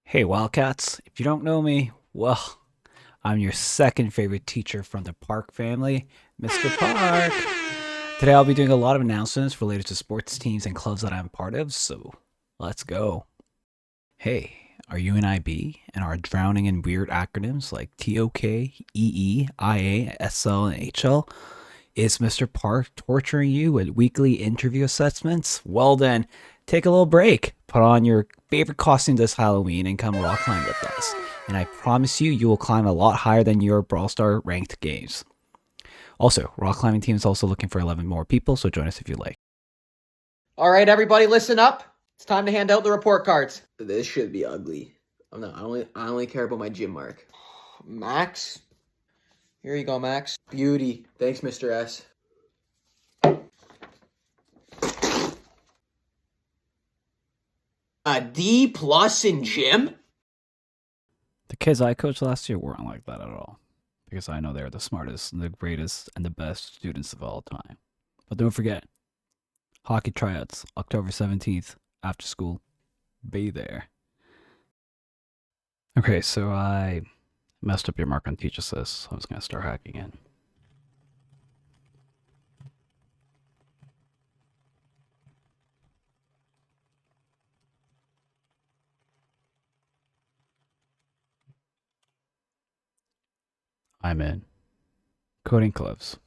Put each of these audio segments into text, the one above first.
Hey, Wildcats. If you don't know me, well, I'm your second favorite teacher from the Park family, Mr. Park. Today I'll be doing a lot of announcements related to sports teams and clubs that I'm part of, so let's go. Hey, are you an IB and are drowning in weird acronyms like TOK, EE, IA, SL, and HL? Is Mr. Park torturing you with weekly interview assessments? Well, then, take a little break. Put on your favorite costume this Halloween and come rock climb with us. And I promise you, you will climb a lot higher than your Brawl Star ranked games. Also, rock climbing team is also looking for 11 more people, so join us if you like. All right, everybody, listen up. It's time to hand out the report cards. This should be ugly. I only care about my gym mark. Max, here you go, Max. Beauty. Thanks, Mr. S. A D plus in gym? The kids I coached last year weren't like that at all, because I know they're the smartest and the greatest and the best students of all time. But don't forget, hockey tryouts, October 17th, after school. Be there. Okay, so I messed up your mark on teach assist, so I was going to start hacking in. I'm in. Coding clubs.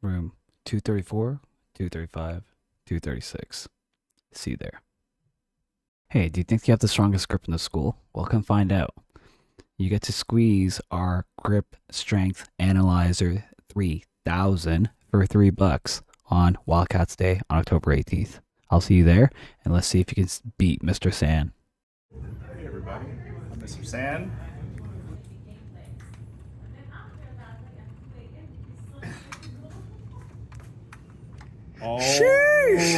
Room 234, 235, 236. See you there. Hey, do you think you have the strongest grip in the school? Well, come find out. You get to squeeze our Grip Strength Analyzer 3000 for $3 on Wildcats Day on October 18th. I'll see you there, and let's see if you can beat Mr. San. Hey everybody, I'm Mr. San. Oh.